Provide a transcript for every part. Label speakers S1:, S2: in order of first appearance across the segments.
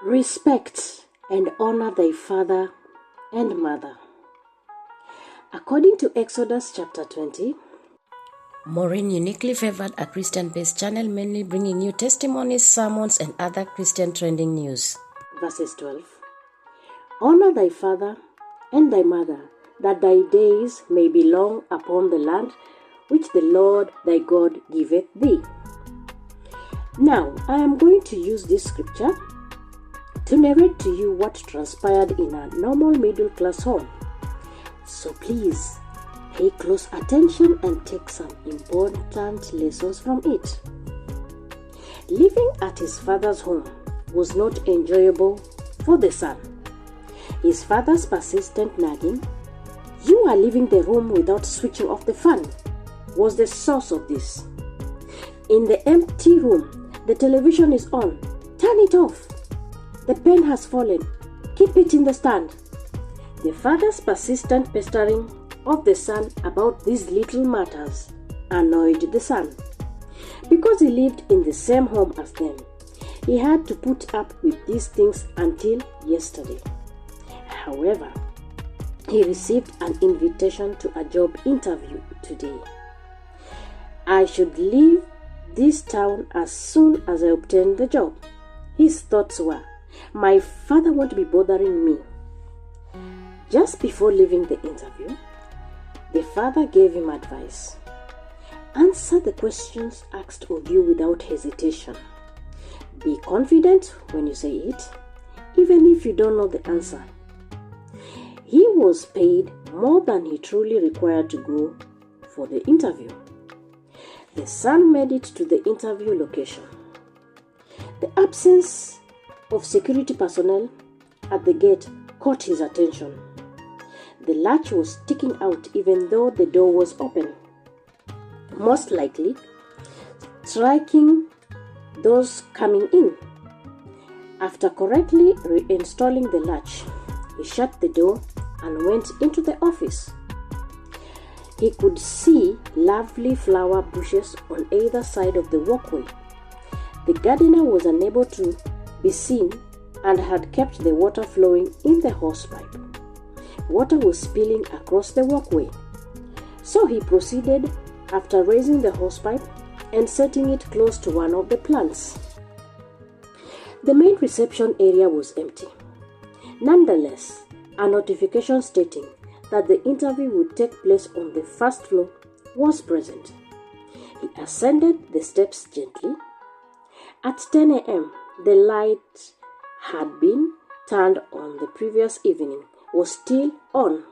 S1: Respect and honor thy father and mother. According to Exodus chapter 20,
S2: Maureen uniquely favored, a Christian-based channel mainly bringing you testimonies, sermons, and other Christian trending news.
S1: Verses 12. Honor thy father and thy mother, that thy days may be long upon the land which the Lord thy God giveth thee. Now, I am going to use this scripture to narrate to you what transpired in a normal middle-class home. So please, pay close attention and take some important lessons from it. Living at his father's home was not enjoyable for the son. His father's persistent nagging, "You are leaving the room without switching off the fan," was the source of this. In the empty room, the television is on. "Turn it off. The pen has fallen. Keep it in the stand." The father's persistent pestering of the son about these little matters annoyed the son. Because he lived in the same home as them, he had to put up with these things until yesterday. However, he received an invitation to a job interview today. "I should leave this town as soon as I obtain the job," his thoughts were. "My father won't be bothering me." Just before leaving the interview, the father gave him advice. Answer the questions asked of you without hesitation. Be confident when you say it, even if you don't know the answer. He was paid more than he truly required to go for the interview. The son made it to the interview location. The absence of security personnel at the gate caught his attention. The latch was sticking out even though the door was open, most likely striking those coming in. After correctly reinstalling the latch, he shut the door and went into the office. He could see lovely flower bushes on either side of the walkway. The gardener was unable to be seen and had kept the water flowing in the hosepipe. Water was spilling across the walkway. So he proceeded after raising the hosepipe and setting it close to one of the plants. The main reception area was empty. Nonetheless, a notification stating that the interview would take place on the first floor was present. He ascended the steps gently. At 10 a.m., the light had been turned on the previous evening was still on.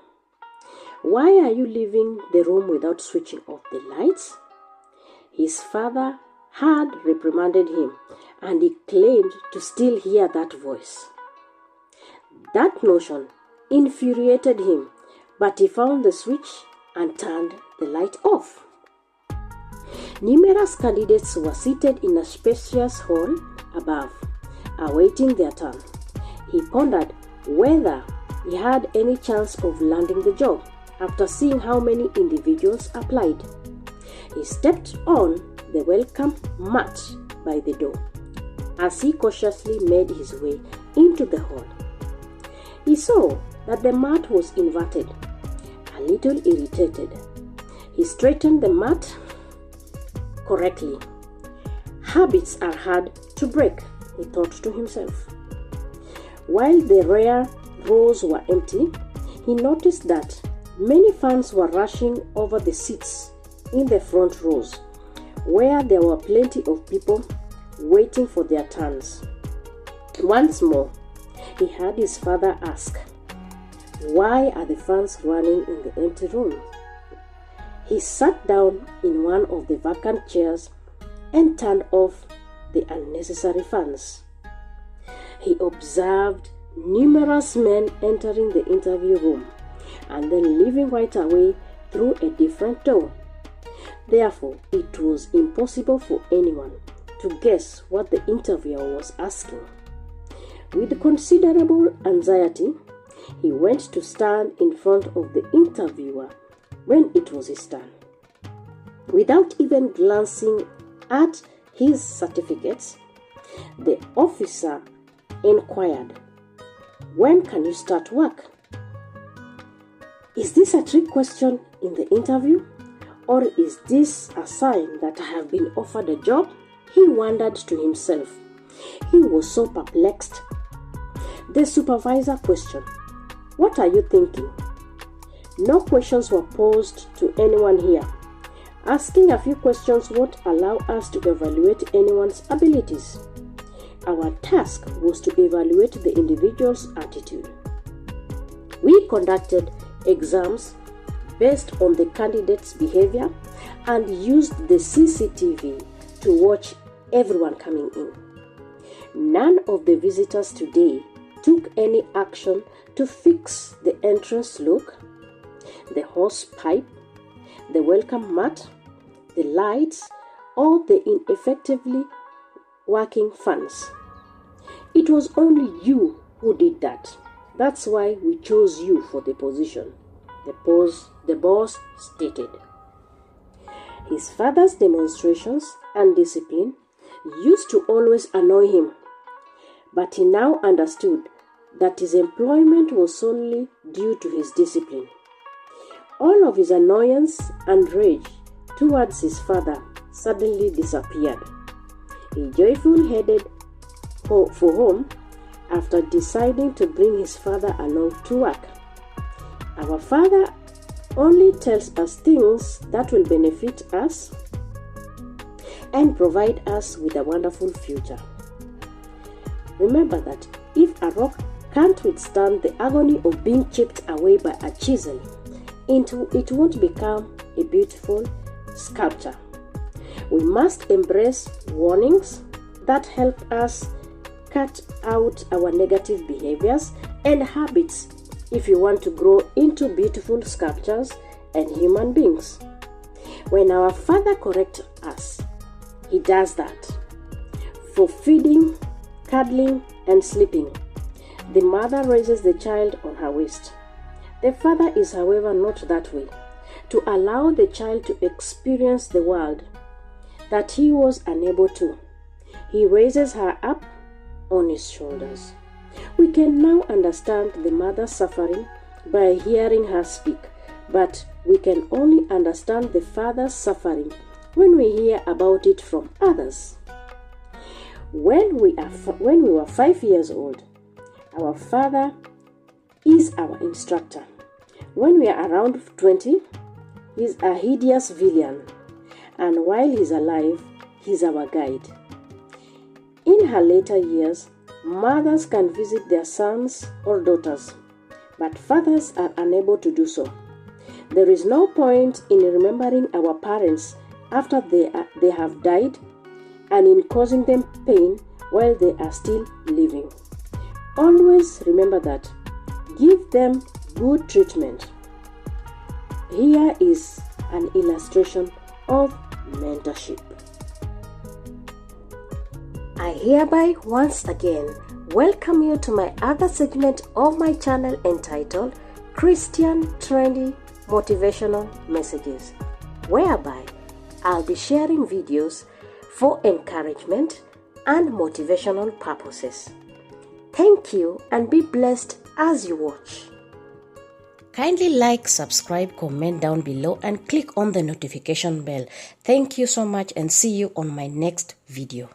S1: "Why are you leaving the room without switching off the lights?" His father had reprimanded him, and he claimed to still hear that voice. That notion infuriated him, but he found the switch and turned the light off. Numerous candidates were seated in a spacious hall above, awaiting their turn. He pondered whether he had any chance of landing the job after seeing how many individuals applied. He stepped on the welcome mat by the door as he cautiously made his way into the hall. He saw that the mat was inverted. A little irritated, he straightened the mat correctly. "Habits are hard to break," he thought to himself. While the rear rows were empty, he noticed that many fans were rushing over the seats in the front rows, where there were plenty of people waiting for their turns. Once more, he heard his father ask, "Why are the fans running in the empty room?" He sat down in one of the vacant chairs and turned off the unnecessary fans. He observed numerous men entering the interview room and then leaving right away through a different door. Therefore, it was impossible for anyone to guess what the interviewer was asking. With considerable anxiety, he went to stand in front of the interviewer when it was his turn. Without even glancing at his certificates, the officer inquired, "When can you start work?" Is this a trick question in the interview? Or is this a sign that I have been offered a job? He wondered to himself. He was so perplexed. The supervisor questioned, "What are you thinking?" No questions were posed to anyone here. Asking a few questions won't allow us to evaluate anyone's abilities. Our task was to evaluate the individual's attitude. We conducted exams based on the candidate's behavior and used the CCTV to watch everyone coming in. None of the visitors today took any action to fix the entrance lock, the hose pipe, the welcome mat, the lights, or the ineffectively working fans. It was only you who did that. That's why we chose you for the position, the boss stated. His father's demonstrations and discipline used to always annoy him, but he now understood that his employment was solely due to his discipline. All of his annoyance and rage towards his father suddenly disappeared. He joyfully headed for home after deciding to bring his father along to work. Our Father only tells us things that will benefit us and provide us with a wonderful future. Remember that if a rock can't withstand the agony of being chipped away by a chisel, it won't become a beautiful sculpture. We must embrace warnings that help us cut out our negative behaviors and habits if you want to grow into beautiful sculptures and human beings. When our Father corrects us, He does that. For feeding, cuddling, and sleeping, the mother raises the child on her waist. The father is, however, not that way, to allow the child to experience the world that he was unable to. He raises her up on his shoulders. We can now understand the mother's suffering by hearing her speak, but we can only understand the father's suffering when we hear about it from others. When we were 5 years old, our father is our instructor. When we are around 20, he's a hideous villain, and while he's alive, he's our guide. In her later years, mothers can visit their sons or daughters, but fathers are unable to do so. There is no point in remembering our parents after they have died and in causing them pain while they are still living. Always remember that. Give them good treatment. Here is an illustration of mentorship. I hereby once again welcome you to my other segment of my channel entitled Christian Trendy Motivational Messages, whereby I'll be sharing videos for encouragement and motivational purposes. Thank you and be blessed as you watch.
S2: Kindly like, subscribe, comment down below and click on the notification bell. Thank you so much and see you on my next video.